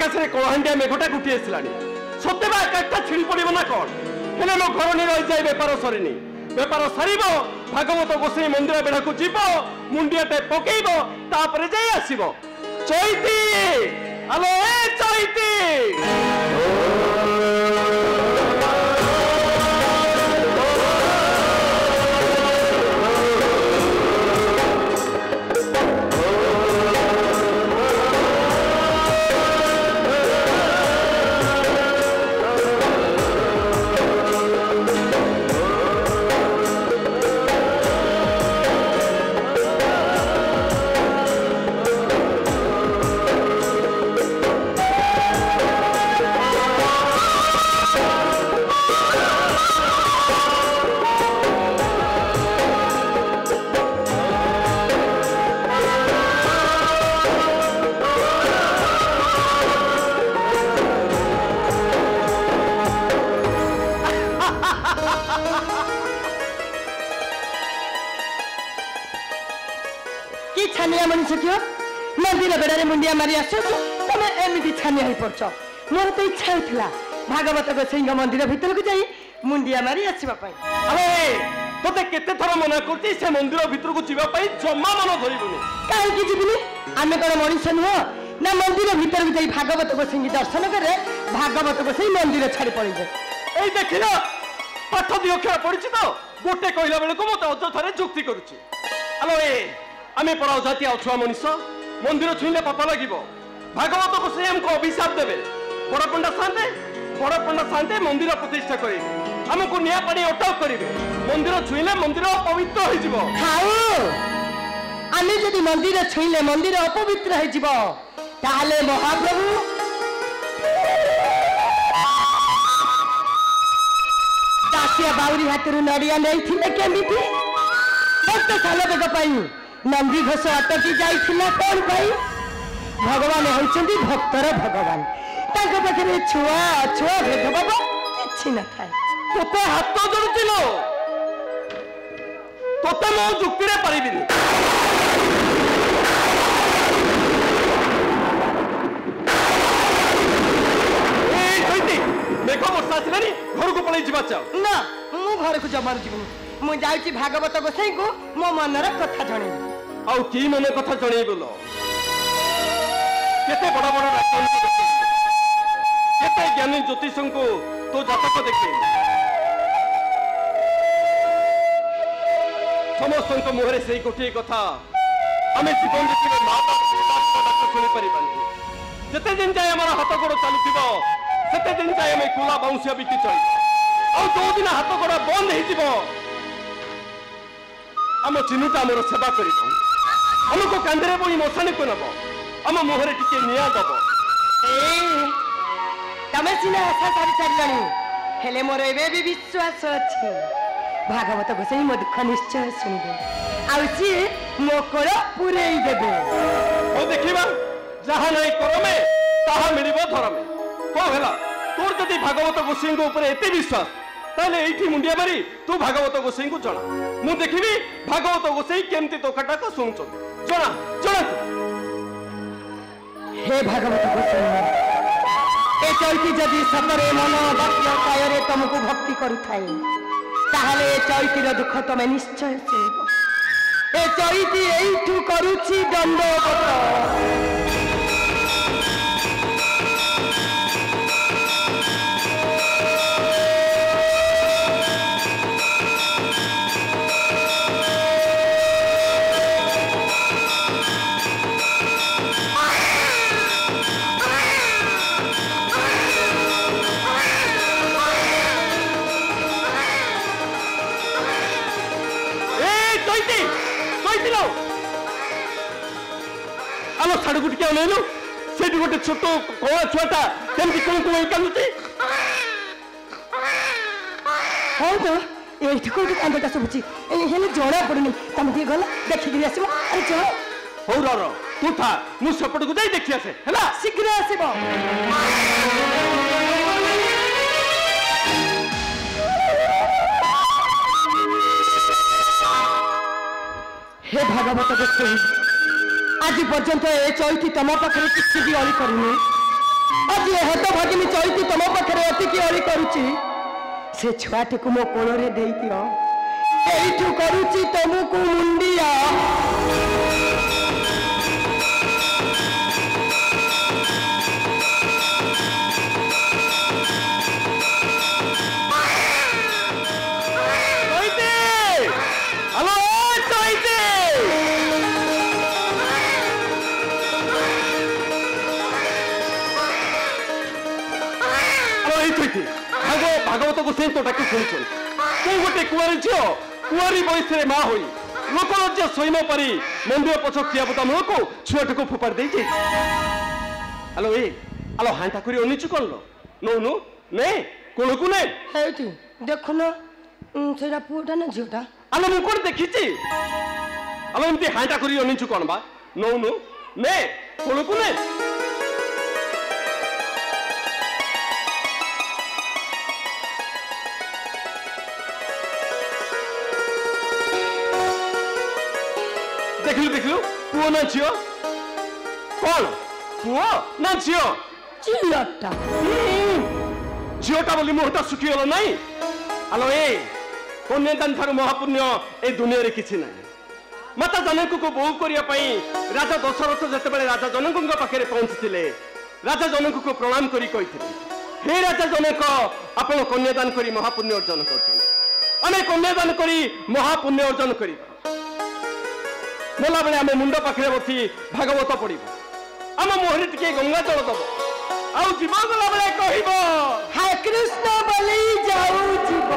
आकाश कलाहांडिया मेघटा गुटी आसला सत्य आकाशटा छिड़ी पड़ो ना कौन हेले मो घर नहीं रही जाए बेपार सरीनी बेपार सार भागवत गोसाई मंदिर बेढ़ा को जीव मुंडियाटे पकेब तापर जाई आसीब चैती हेलो ए चैती मंदिर बेड़े मुंडिया मारी आस तुम एमती छानिया हो पड़ मोर तो इच्छा होता भागवत गोसाई मंदिर भीतर को जाई मुंडिया मारी आसवाई अरे तोते केते थर मना करती से मंदिर भीतर को जीवाई जमा मन धरबुनि कहीं जीवनी आम कौन मनीष नुह ना मंदिर भीतर को जाई भागवत गोसाई दर्शन करे भागवत गोसाई मंदिर छाड़ी पड़े ये देख पाठ दी अक्षर पड़ी तो गोटे कहला बेलू मत अजथार जुक्ति करुच्ची आलो ए आम परा जाती छुआ मनीष मंदिर छुईले पाप लगे भागवत गोसाई हमको अभिशाप देवे बड़ पंडा शांते मंदिर प्रतिष्ठा करेंगे हमको निया पानी अटक करेंगे मंदिर छुईले मंदिर अपवित्र हो आमे जदि मंदिर छुईले मंदिर अपवित्र हो ताले महाप्रभु दासिया बाउरी हाथ नड़िया नहीं केमिति भक्त सालक नंदी घोष अटकी जाइथिला कौन पाई भगवान होइछंती भक्तर भगवान ताको पाखरे छुआ छुआ भेदभाव किछि न थाए तोते हाथ जोड़ुतिलो तोते मो जुक्ति रे परिबिनी ए कइती देखो वर्षा आसिलानी घर को पळै जिबा चाओ ना मु घर को जमार जीवनी मु जाउची भागवत गोसाई को मो मनर कथा जणेबी आउ की मन कथा जणै बोलो केते बड़ा बड़ा राजनीति केते ज्ञानी ज्योतिषों को तो जातक देखे समस्त मुहरे से गोटे कथा आम जीवन देखिए माता शुणी पार्बानी जिते दिन जाए आम हाथ गोड़ चलुव से दिन जाए आम कुला बाउंसिया बिकी चल आ जो दिन हाथ गोड़ बंद हो आम चिन्हुटा आमर सेवा कर आमको कांधे बोई मशाणी को नब आम मुहरे टिके निया दब तमें सीना आशा सारी सारे हेले मोर एबे भी विश्वास अच्छे भागवत गोसाई मो दुख निश्चय शुणवे आसी मो कोल पूरे देवे देखा जहाँ नहीं करमे ताहा मिलिबो धरमे कौन है तोर जदि भागवत गोसाई ऊपर एते विश्वास ताले एठी मुंडिया मारी तू भागवत गोसाई को जना मु देखिबी भागवत गोसाई केमती तो कटा को सुनछ जना जना हे भागवत गोसाई ए चैती जदि सतरे मन वाक्य कायरे तुमको भक्ति करुथाए ताहले ए चैतीर दुख तमे निश्चय सुनिब ए चैती एठू करूची दंडवत आलो साढ़े को टिके अनेलु से गोटे छोट कला छुआटा केमती कौन कौन कांदुची हाँ तो ये कौन कांदटा शुभुची हेले जना पड़ुनी तुम दिए गला देखिक आसो अरे चल हौ र तू था मु सेपट को जाई देखि आसे हैला शीघ्र आसीबो हे भागवत गोसाई आज पर्यंत ए चैती तुम पाखे किसी भी अली करनी हेत भगिनी चैती तुम पाखे अति कि अड़ी करुची से छुआटी को मो कोल रे दे दियो एठू करुची तुमको मुंडिया भागवत को से तोटा के सुन तू गोटे कुआरी झील कुआरी बयस माँ हो लोक लज्जा स्वयं परी मंदिर पछ खियापता मुह को छुआट को फोपाड़ दे आलो ए आलो हांटा करी अनिचु कौन लो नौनु ने कोण को ने हेती देखुन सेटा पुटा ना झियोटा आलो मु कोन देखिछि आलो एमती हांटा करी अनिचु कौन बा नौनु ने कोण को ने देखलु पुओ ना झियो कौन पुओ ना झियो झियोटा झियोटा बोली मुहटा सुखी गलो नहीं आलो ए कन्यादान थारु महापुण्य ए दुनिया रे किछि नहीं माता जनक को बहु करिया पई राजा दशरथ जते बेले राजा जनक को पाखे पहुंचथिले राजा जनक को प्रणाम करी कहिथिले हे राजा जनक आपण कन्यादान करी महापुण्य अर्जन करछन आमे कन्यादान करी महापुण्य अर्जन करी बोला बेले आम मुंड पाखे बसी भागवत पढ़ आम मुहरे टिके गंगा जल दब आउ जीव गला बेले कहब हाय कृष्ण बोली जाऊ जीव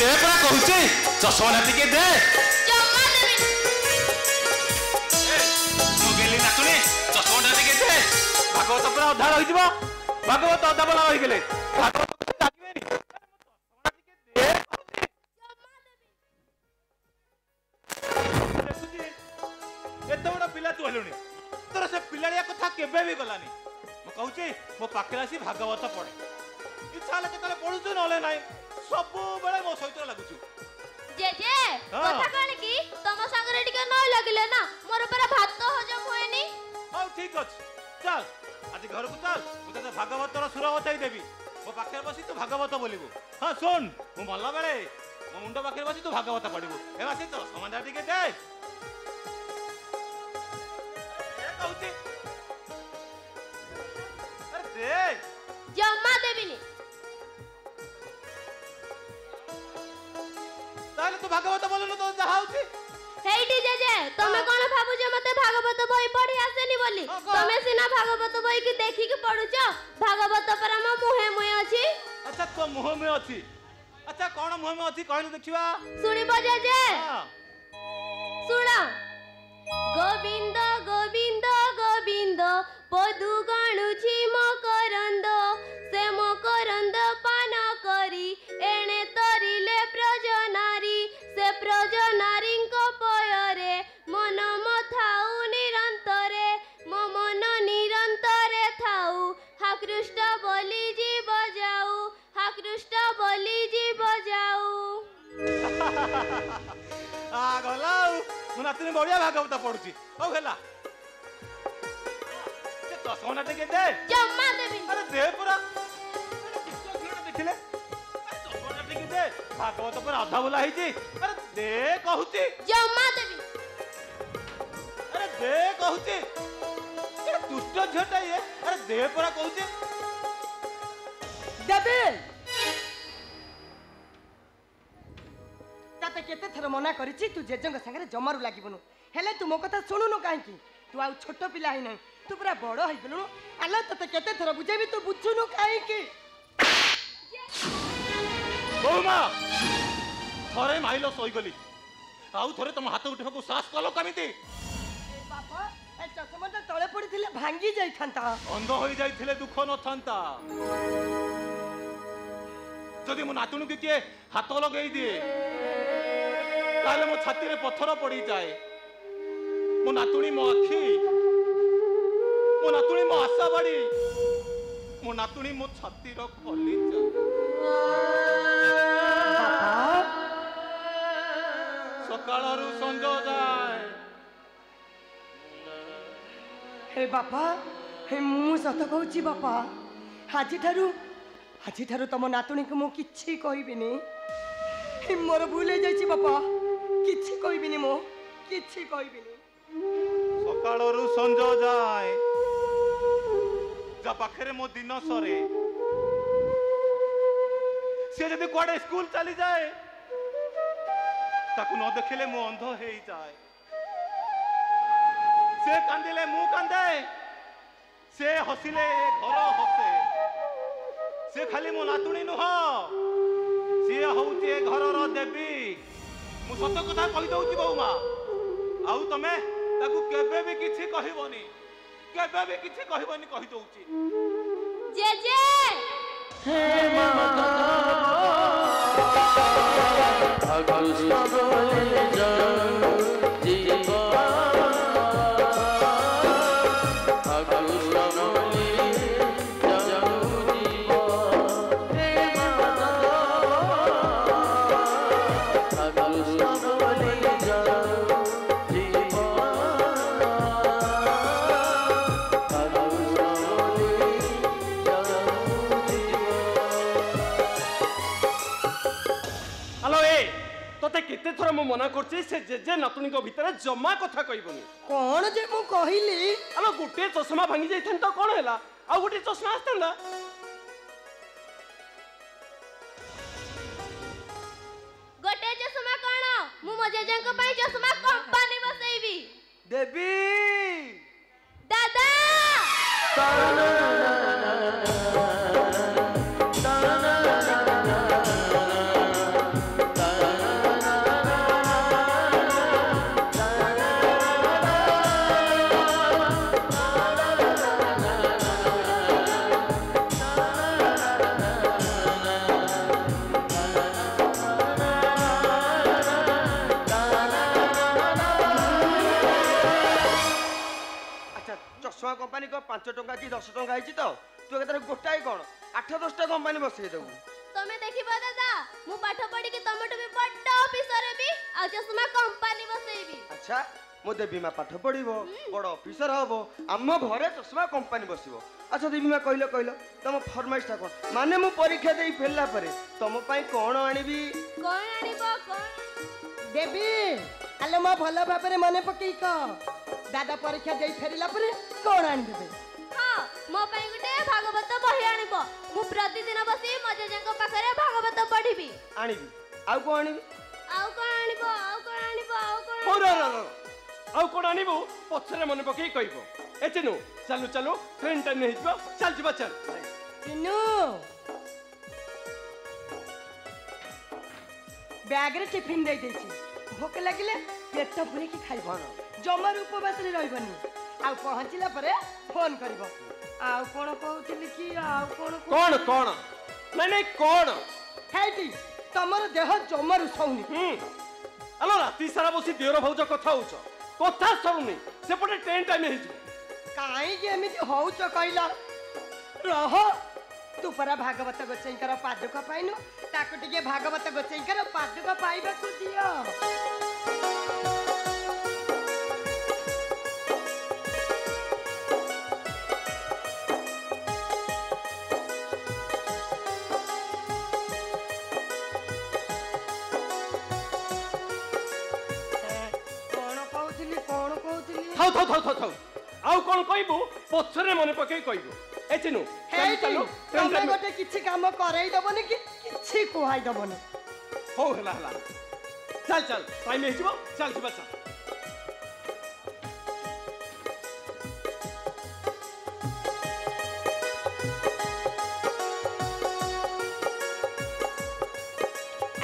दे परा कहूचे चश्मा टिके दे जम्मा देबी तू गेली नातुनी चश्मा टिके दे भागवत परा अधा रहि जिवो भागवत अधा बला होई गेले भागवत ताकिबेनी चश्मा टिके दे एत बड़ा पिला तू हेलुनी तोर से पिलाड़िया कथा केबे भी गलानी मु कहूची मो पाखे आसी भागवत पढ़े इच्छा हेले केतले पढुछु नले नाही सब बेले मो सहित लागुछु जेजे कथा कण की तम संगरे टिके न लागिले ना मोर पर भात हजम होएनी हां ठीक अछि चल आज घर को चल मु तते भागवतर सुर बताई देबी मो पाखे बसी तू भागवत बोलिबो हां सुन मु मल्ला बेले मो मुंडो पाखे बसी तू भागवत पढिबो ए मासी तो समाधा टिके दे अरे दे जम्मा देबिनी ताले तू भागवत बोलनु तो जहा होची हेइटी जेजे तमे कोन भाबु जे मते भागवत बही पढी आसेनी बोली तमे सिना भागवत बही की देखि के पढुछ भागवत पर हम मुहे मुहे अछि अच्छा तो मुह में अछि अच्छा कोन मुह में अछि कहलु देखिबा सुनिबो जेजे हां सुना गोविंद गोविंद गोविंद पदु गणुछि मकरंद से मकरंद पान करी एणे तरिले प्रजनारी से प्रजनारीଙ୍କ पयरे मन मथाउ निरंतरे मो मन निरंतरे थाउ हा कृष्ण बोली जीव जाऊ हा कृष्ण बोली जीव जाऊ आ गलाउ मुनातनी बढ़िया भागवत पढुची ओ हेला से चश्मा टिके दे जम्मा देबी अरे दे पूरा देखिले चश्मा टिके दे भागवत पर आधा बोला है जी अरे दे कहूची जम्मा देबी अरे दे कहूची अरे दुष्ट झटा ये अरे दे पूरा कहूची देबे ताते केते थर मना करिछि तू जेजंग संगे जमारू लागिबनु हेले तू मो कथा सुनुनु काहे की तू आ छोट पिला ही नै तू पूरा बड़ होई गेलु आला तते केते थर बुझेबी तू बुझुनु काहे की बहुमा थरे माइलो सोई गली आउ थरे तुम हाथ उठेको साहस कलो कमिति बापा ए चश्माटा तळे पडिथिले भांगी जाई थांता अंध होई जाइथिले दुख न थांता जदि मो नातुनु के किए हाथ लगेई दिए ताले मो छाती रे पत्थर पड़ी जाए मो नातुनी मो आखी मो नातुनी मो आशा बाड़ी मो नातुनी मो छाती रो खली सकाळरू संज जाए हे बापा हे मु सत कहूची बापा आजी ठारू तम नातुणी को मु किछि कहबिनी हे मोर भूल जाइछि बापा किछि कहबिनी मो किछि कहबिनी सकाळरू संज जाए जा पाखरे मो दिन सरे से जदि कुआडे स्कूल चली जाए ताकू न देखिले मो अंध हेई जाए से कांदिले मु कांदे से हसिले घर हसे से खाली मो नातुणी नुह सी हूँ घरर देवी मु सत कथा कही दउची बहुमा आउ तमे ताकू केबे भी किछि कहबनी केबे भी किछि कहबनी कही दउची जेजे हे माता भगवान बोले जाओ जीवा केते थर मु मना करछि से जे नातुनी को भीतर जमा कथा कहबनी कौन जे मु कहिली आलो गुटे चश्मा भांगी जाइथन तो कोन हैला आ गुटे चश्मा आस्तंदा गोटे चश्मा कोन मु मजेजन को पई चश्मा कंपनी बसैबी देवी दादा बाकी 10 टंका आइछि तो तू एकर गोटाए कोन 8-10टा कंपनी बसई देबू तमे देखिबा दादा मु पाठ पढ़ी के तमटु भी बड्ड ऑफिसर हेबी आ चश्मा कंपनी बसैबी। अच्छा मो देवी माँ पाठ पढ़िबो बड़ ऑफिसर हबो आम घरे चश्मा कंपनी बसिबो। अच्छा देवी माँ कहलो तुम फरमाइशटा कोन माने मु परीक्षा देई फेलला परे तुम पई कोन आनिबी कोन आनिबो कोन देवी आलो मा भलो भाबरे मने पकई क दादा परीक्षा देई फेरिला परे कोन आनि देबे? हां मो पई गुटे भागवत बही आनिबो मु प्रतिदिन बसी मजेजेंको पाखरे भागवत पढ़िबी आनिबी आउ को आनिबी आउ कोन आनिबो आउ कोन आनिबो आउ कोन हो रो रो आउ कोन आनिबो पछरे मने पकई कहबो ए चिनु चलु चलु ट्रेन टाइम नहीं हिजबो चल जिबा चल चिन्नू बैग रे टिफिन दे देछि भूख लागिले पेट पुरी की खाइबो जमर उपवास रे रहबनी आ पहुंचला परे फोन करबो आ कोन कहउतिली कि आ कोन कोन नहीं कोन हेटी तमर देह जमर सौनी आलो राती सारा बसी देर भौज कथा होछ कथा सरुनी सेपटे ट्रेन टाइम हिजबो काई के एमिति होउछ कइला रह तू परा भागवत गोचैंकर पादुका पाइनु ताको टिके भागवत गोचैंकर पादुका पाइबा को दियो। थाउ आउ कोन कहबो पछरे मने पकई कहबो ए चिनु चल चलो तमे गोटे किछि काम करई दबनी कि किछि कोहाई दबनी हो हला चल चल टाइम हिजबो चल जिबा चल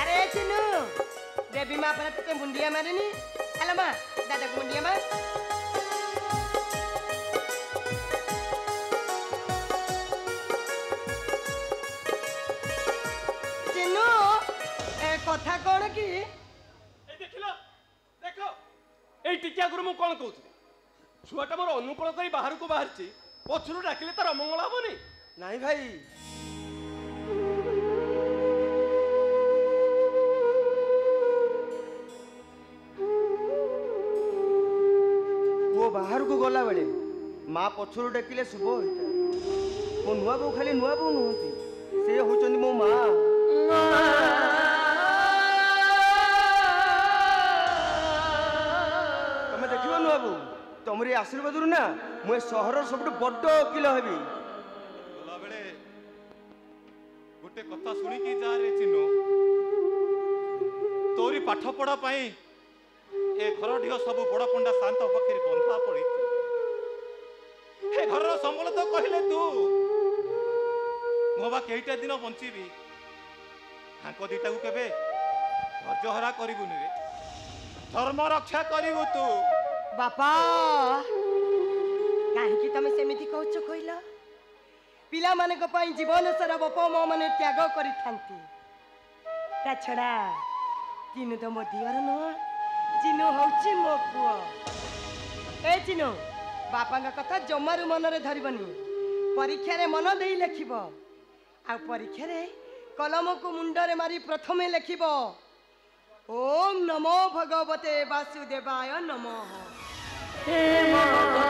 अरे चिनु देवी माँ पर ते मुंडिया मारिनी हेलो माँ दादा को मुंडिया मार कथा कौन कि देखिलो देखो ए टिकिया गुरु मु कोन कहउथि छुआटा मोर अनुकूल करी बाहर को बाहरची पछरु डाकिले तार अमंगल हबनी नहीं भाई वो बाहर को गला बेले माँ पछरु डाकिले शुभ होता मो नुआ बो खाली नुआ बो नुहती से होचंदी मो माँ तमरी आशीर्वाद ना मुझे सहर सब बड़ वकिल हेबी गला बेले गोटे कथा शुणी की जा रे चिन्नु तोरी पाठ पढ़ा पाई ए घर ढियो सब बड़ पंडा शांत पाखे बंधा पड़ी ए घर संबल तो कहले तू मोबा केईटा दिन बंचीबी हांको दीटा को केबे धैर्य हरा करिबुनी रे धर्म रक्षा करिबु तू बापा कहीं तमें सेमिति कहछ कहला पिला माने को पई जीवन सारा बापा मां माने त्याग करि थांती ता छड़ा चिनु तो मो दियर न चिनु होची मो पुओ ए चिनु बापा का कथा जमारु मन रे धरिबनी परीक्षा रे मन देई लेखिबो आ परीक्षा रे कलम को मुंड रे मारी प्रथमे लेखिबो ओम नमो भगवते वासुदेवाय नमः। हे माता